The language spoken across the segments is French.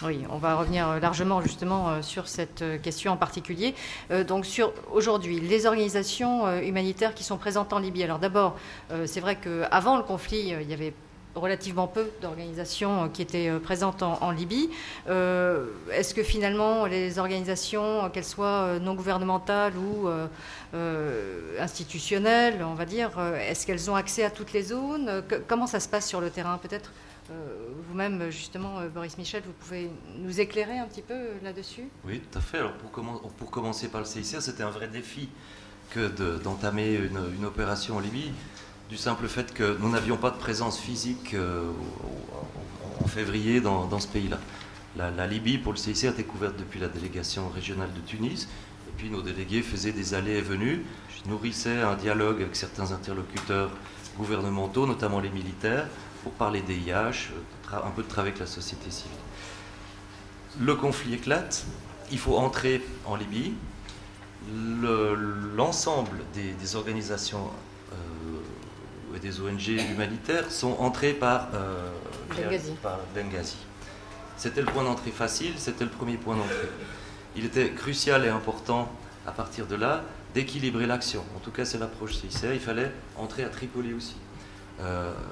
Oui, on va revenir largement justement sur cette question en particulier. Donc sur aujourd'hui, les organisations humanitaires qui sont présentes en Libye. Alors d'abord, c'est vrai qu'avant le conflit, il y avait relativement peu d'organisations qui étaient présentes en Libye. Est-ce que finalement les organisations, qu'elles soient non gouvernementales ou institutionnelles, on va dire, est-ce qu'elles ont accès à toutes les zones? Comment ça se passe sur le terrain peut-être? Vous-même, justement, Boris Michel, vous pouvez nous éclairer un petit peu là-dessus? Oui, tout à fait. Alors pour commencer par le CICR, c'était un vrai défi d'entamer une opération en Libye, du simple fait que nous n'avions pas de présence physique en février dans ce pays-là. La Libye, pour le CICR, était couverte depuis la délégation régionale de Tunis, et puis nos délégués faisaient des allées et venues, nourrissaient un dialogue avec certains interlocuteurs gouvernementaux, notamment les militaires, pour parler des IH, un peu de travail avec la société civile. Le conflit éclate, il faut entrer en Libye. L'ensemble des organisations et des ONG humanitaires sont entrées par Benghazi. C'était le point d'entrée facile, c'était le premier point d'entrée. Il était crucial et important, à partir de là, d'équilibrer l'action. En tout cas, c'est l'approche CICR. Il fallait entrer à Tripoli aussi.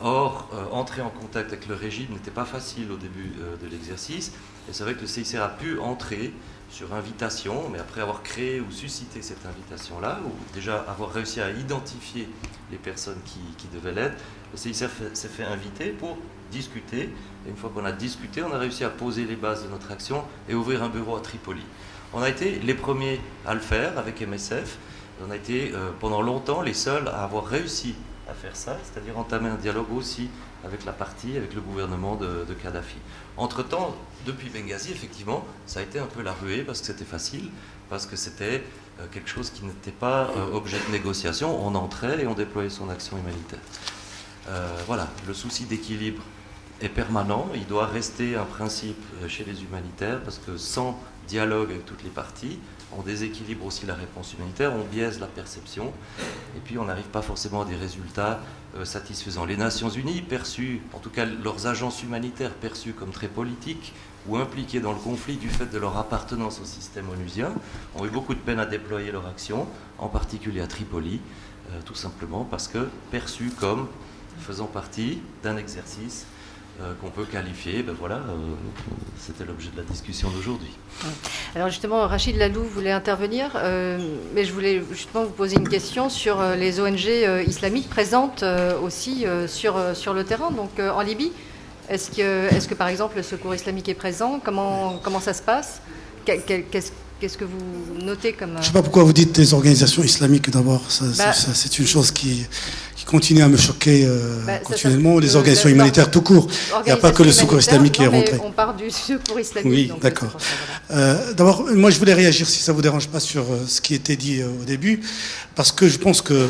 Or, entrer en contact avec le régime n'était pas facile au début de l'exercice. Et c'est vrai que le CICR a pu entrer sur invitation, mais après avoir créé ou suscité cette invitation-là, ou déjà avoir réussi à identifier les personnes qui devaient l'être, le CICR s'est fait inviter pour discuter. Et une fois qu'on a discuté, on a réussi à poser les bases de notre action et ouvrir un bureau à Tripoli. On a été les premiers à le faire avec MSF. On a été pendant longtemps les seuls à avoir réussi à faire ça, c'est-à-dire entamer un dialogue aussi avec la partie, avec le gouvernement de Kadhafi. Entre-temps, depuis Benghazi, effectivement, ça a été un peu la ruée parce que c'était facile, parce que c'était quelque chose qui n'était pas objet de négociation. On entrait et on déployait son action humanitaire. Voilà, le souci d'équilibre est permanent. Il doit rester un principe chez les humanitaires parce que sans dialogue avec toutes les parties, on déséquilibre aussi la réponse humanitaire, on biaise la perception et puis on n'arrive pas forcément à des résultats satisfaisants. Les Nations Unies, perçues, en tout cas leurs agences humanitaires perçues comme très politiques ou impliquées dans le conflit du fait de leur appartenance au système onusien, ont eu beaucoup de peine à déployer leur action, en particulier à Tripoli, tout simplement parce que perçues comme faisant partie d'un exercice qu'on peut qualifier, c'était l'objet de la discussion d'aujourd'hui. Alors justement, Rachid Lalou voulait intervenir, mais je voulais justement vous poser une question sur les ONG islamiques présentes aussi sur le terrain, donc en Libye. Est-ce que par exemple le Secours islamique est présent? Comment ça se passe? Qu'est-ce que vous notez comme... Je ne sais pas pourquoi vous dites les organisations islamiques d'abord. C'est une chose qui continue à me choquer continuellement. Les organisations humanitaires tout court. Il n'y a pas que le Secours islamique qui est rentré. On part du Secours islamique. Oui, d'accord. D'abord, moi je voulais réagir, si ça ne vous dérange pas, sur ce qui était dit au début, parce que je pense que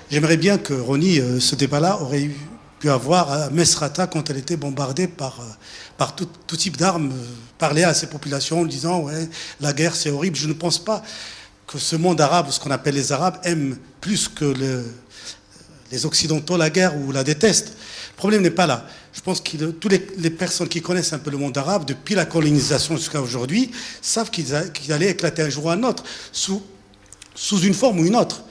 j'aimerais bien que Ronnie, ce débat-là, aurait pu avoir à Mesrata quand elle était bombardée par tout type d'armes, parler à ces populations en disant ouais, la guerre c'est horrible. Je ne pense pas que ce monde arabe, ce qu'on appelle les Arabes, aime plus que les Occidentaux la guerre ou la détestent. Le problème n'est pas là. Je pense que toutes les personnes qui connaissent un peu le monde arabe, depuis la colonisation jusqu'à aujourd'hui, savent qu'il allait éclater un jour ou un autre, sous une forme ou une autre.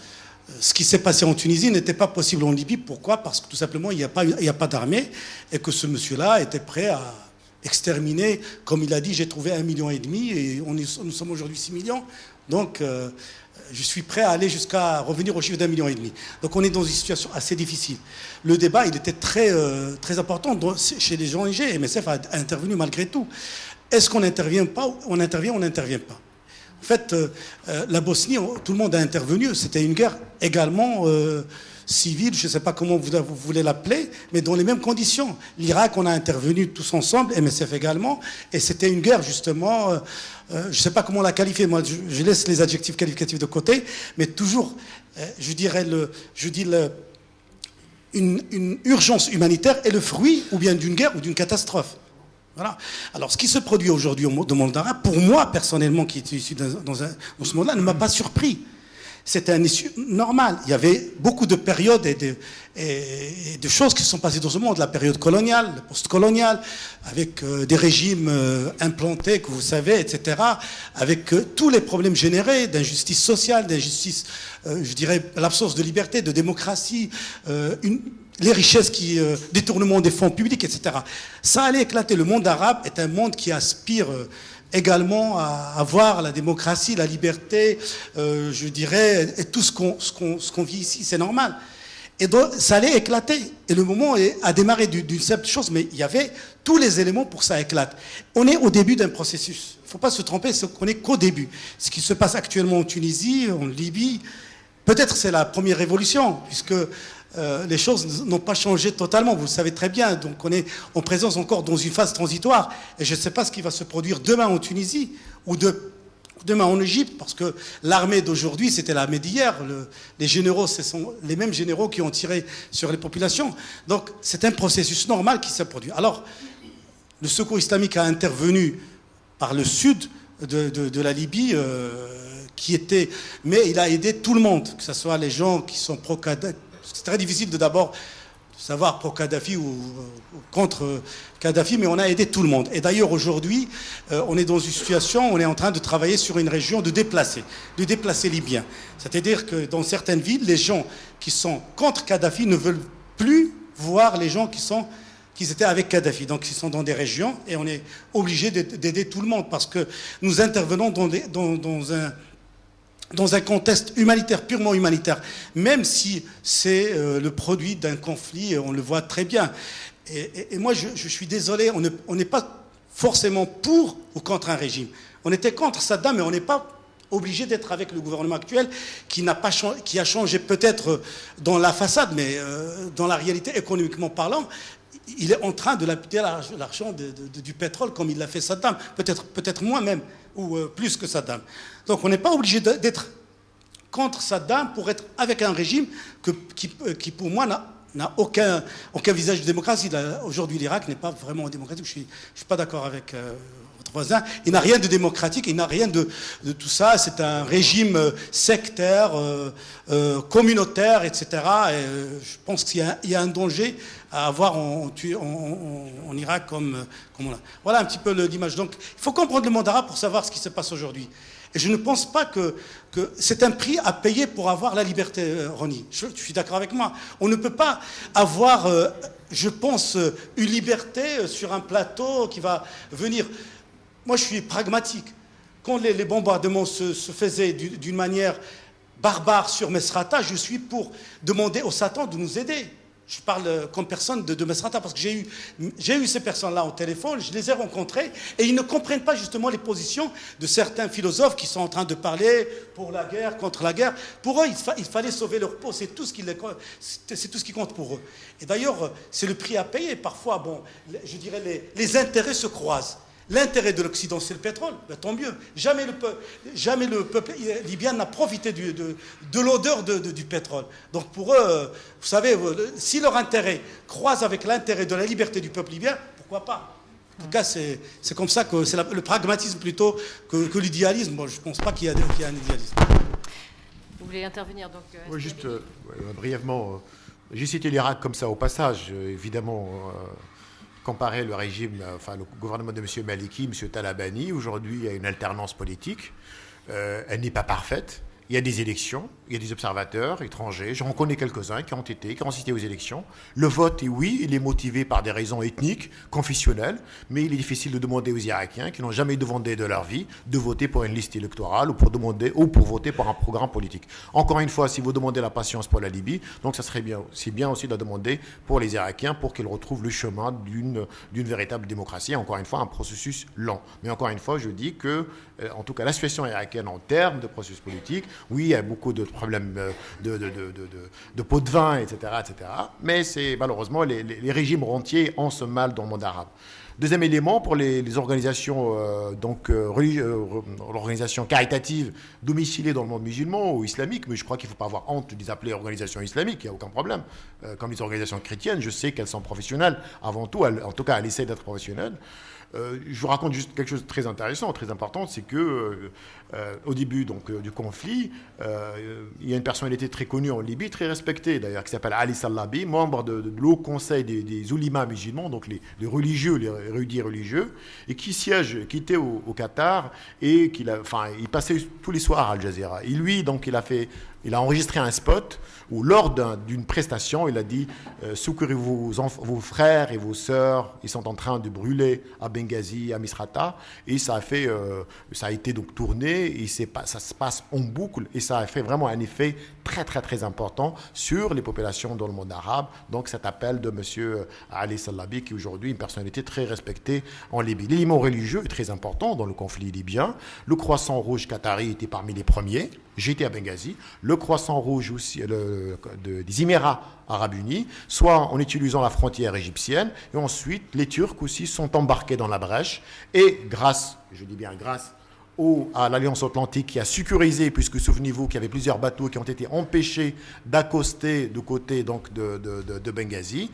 Ce qui s'est passé en Tunisie n'était pas possible en Libye. Pourquoi? Parce que tout simplement, il n'y a pas d'armée et que ce monsieur-là était prêt à exterminer. Comme il a dit, j'ai trouvé 1,5 million et nous sommes aujourd'hui 6 millions. Donc, je suis prêt à aller jusqu'à revenir au chiffre d'1,5 million. Donc, on est dans une situation assez difficile. Le débat, il était très important chez les ONG. MSF a intervenu malgré tout. Est-ce qu'on n'intervient pas? On intervient, on n'intervient pas. En fait, la Bosnie, tout le monde a intervenu. C'était une guerre également civile, je ne sais pas comment vous voulez l'appeler, mais dans les mêmes conditions. L'Irak, on a intervenu tous ensemble, MSF également, et c'était une guerre justement, je ne sais pas comment la qualifier, moi je laisse les adjectifs qualificatifs de côté, mais toujours, je dis une urgence humanitaire est le fruit ou bien d'une guerre ou d'une catastrophe. Voilà. Alors, ce qui se produit aujourd'hui au monde arabe, pour moi, personnellement, qui est issu dans ce monde-là, ne m'a pas surpris. c'était un issue normal. Il y avait beaucoup de périodes et de choses qui se sont passées dans ce monde, la période coloniale, la post-coloniale, avec des régimes implantés, que vous savez, etc., avec tous les problèmes générés d'injustice sociale, d'injustice, je dirais, l'absence de liberté, de démocratie, les richesses détournement des fonds publics, etc. Ça allait éclater. Le monde arabe est un monde qui aspire également à avoir la démocratie, la liberté, je dirais, et tout ce qu'on vit ici, c'est normal. Et donc, ça allait éclater. Et le moment a démarré d'une simple chose, mais il y avait tous les éléments pour que ça éclate. On est au début d'un processus. Il ne faut pas se tromper, on n'est qu'au début. Ce qui se passe actuellement en Tunisie, en Libye, peut-être c'est la première révolution, puisque les choses n'ont pas changé totalement, vous le savez très bien. Donc on est en présence encore dans une phase transitoire. Et je ne sais pas ce qui va se produire demain en Tunisie ou demain en Égypte, parce que l'armée d'aujourd'hui, c'était l'armée d'hier. Les généraux, ce sont les mêmes généraux qui ont tiré sur les populations. Donc c'est un processus normal qui s'est produit. Alors, le secours islamique a intervenu par le sud de la Libye, mais il a aidé tout le monde, que ce soit les gens qui sont pro-Kadhafi. C'est très difficile de d'abord savoir pro-Kadhafi ou contre Kadhafi, mais on a aidé tout le monde. Et d'ailleurs, aujourd'hui, on est dans une situation, on est en train de travailler sur une région de déplacés libyens. C'est-à-dire que dans certaines villes, les gens qui sont contre Kadhafi ne veulent plus voir les gens qui étaient avec Kadhafi. Donc, ils sont dans des régions et on est obligé d'aider tout le monde parce que nous intervenons dans un contexte humanitaire, purement humanitaire, même si c'est le produit d'un conflit, on le voit très bien. Et moi, je suis désolé, on n'est pas forcément pour ou contre un régime. On était contre Saddam, mais on n'est pas obligé d'être avec le gouvernement actuel qui a changé peut-être dans la façade, mais dans la réalité, économiquement parlant, il est en train de lapider l'argent du pétrole comme il l'a fait Saddam, peut-être moins même, ou plus que Saddam. Donc on n'est pas obligé d'être contre Saddam pour être avec un régime qui pour moi, n'a aucun visage de démocratie. Aujourd'hui, l'Irak n'est pas vraiment démocratique. Je ne suis pas d'accord avec votre voisin. Il n'a rien de démocratique, il n'a rien de tout ça. C'est un régime sectaire, communautaire, etc. Et je pense qu'il y a un danger à avoir en Irak comme on a. Voilà un petit peu l'image. Donc, il faut comprendre le monde arabe pour savoir ce qui se passe aujourd'hui. Et je ne pense pas que c'est un prix à payer pour avoir la liberté, Ronnie. Je suis d'accord avec moi. On ne peut pas avoir, je pense, une liberté sur un plateau qui va venir. Moi, je suis pragmatique. Quand les bombardements se faisaient d'une manière barbare sur Mesrata, je suis pour demander au Satan de nous aider. Je parle comme personne de Mesrata parce que j'ai eu ces personnes-là au téléphone, je les ai rencontrées et ils ne comprennent pas justement les positions de certains philosophes qui sont en train de parler pour la guerre, contre la guerre. Pour eux, il fallait sauver leur peau, c'est tout ce qui compte pour eux. Et d'ailleurs, c'est le prix à payer. Parfois, bon, je dirais les intérêts se croisent. L'intérêt de l'Occident, c'est le pétrole, ben, tant mieux. Jamais le peuple libyen n'a profité de l'odeur du pétrole. Donc pour eux, vous savez, si leur intérêt croise avec l'intérêt de la liberté du peuple libyen, pourquoi pas? En tout cas, c'est comme ça que c'est le pragmatisme plutôt que l'idéalisme. Bon, je ne pense pas qu'il y a un idéalisme. Vous voulez intervenir donc Oui, juste brièvement. J'ai cité l'Irak comme ça au passage, évidemment. Comparer le régime, le gouvernement de M. Maliki, M. Talabani, aujourd'hui il y a une alternance politique, elle n'est pas parfaite, il y a des élections, il y a des observateurs étrangers, j'en connais quelques-uns qui ont assisté aux élections. Le vote, oui, il est motivé par des raisons ethniques, confessionnelles, mais il est difficile de demander aux Irakiens qui n'ont jamais demandé de leur vie de voter pour une liste électorale ou pour voter pour un programme politique. Encore une fois, si vous demandez la patience pour la Libye, donc ça serait bien, c'est bien aussi de la demander pour les Irakiens pour qu'ils retrouvent le chemin d'une véritable démocratie. Encore une fois, un processus lent. Mais encore une fois, je dis que, en tout cas, la situation irakienne en termes de processus politique, oui, il y a beaucoup de problèmes de pots de vin, etc., etc. Mais c'est malheureusement les régimes rentiers ont ce mal dans le monde arabe. Deuxième élément, pour les organisations l'organisation caritative domiciliée dans le monde musulman ou islamique, mais je crois qu'il ne faut pas avoir honte de les appeler organisations islamiques, il n'y a aucun problème. Comme les organisations chrétiennes, je sais qu'elles sont professionnelles avant tout, en tout cas elles essaient d'être professionnelles. Je vous raconte juste quelque chose de très intéressant, très important, c'est que au début du conflit, il y a une personnalité très connue en Libye, très respectée d'ailleurs, qui s'appelle Ali Salabi, membre de l'Haut Conseil des oulémas musulmans, donc les religieux, les érudits religieux, et qui était au Qatar et il passait tous les soirs à Al Jazeera. Et lui, donc, il a enregistré un spot où, lors d'une prestation, il a dit secourez vos frères et vos sœurs, ils sont en train de brûler à Benghazi, à Misrata. Et ça a été donc tourné, et ça se passe en boucle, et ça a fait vraiment un effet très, très, très important sur les populations dans le monde arabe. Donc, cet appel de M. Ali Salabi, qui est aujourd'hui une personnalité très respectée en Libye. L'élément religieux est très important dans le conflit libyen. Le Croissant Rouge qatari était parmi les premiers. J'étais à Benghazi. Le Croissant Rouge aussi, des Émirats Arabes Unis, soit en utilisant la frontière égyptienne, et ensuite les Turcs aussi sont embarqués dans la brèche, et grâce à l'Alliance Atlantique qui a sécurisé, puisque souvenez-vous qu'il y avait plusieurs bateaux qui ont été empêchés d'accoster du côté donc, de Benghazi.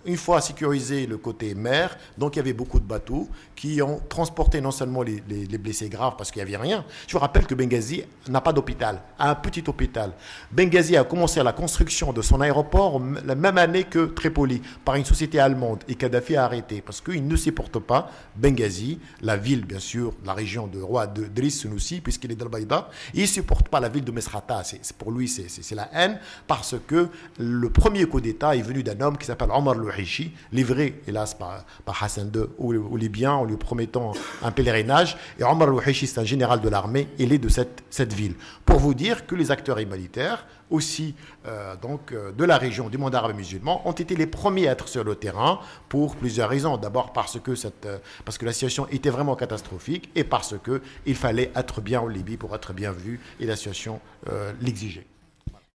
Une fois sécurisé le côté mer, donc il y avait beaucoup de bateaux qui ont transporté non seulement les blessés graves parce qu'il n'y avait rien. Je vous rappelle que Benghazi n'a pas d'hôpital, un petit hôpital. Benghazi a commencé la construction de son aéroport la même année que Tripoli par une société allemande, et Kadhafi a arrêté parce qu'il ne supporte pas Benghazi, la ville bien sûr, la région de roi de Driss Sunoussi, puisqu'il est d'Al-Baïda. Il ne supporte pas la ville de Misrata. Pour lui, c'est la haine, parce que le premier coup d'État est venu d'un homme qui s'appelle Omar Louhichi, livré, hélas, par Hassan II aux Libyens, en lui promettant un pèlerinage. Et Omar Louhichi, c'est un général de l'armée, il est de cette ville. Pour vous dire que les acteurs humanitaires, aussi de la région du monde arabe et musulman, ont été les premiers à être sur le terrain pour plusieurs raisons. D'abord parce que la situation était vraiment catastrophique, et parce qu'il fallait être bien en Libye pour être bien vu, et la situation l'exigeait.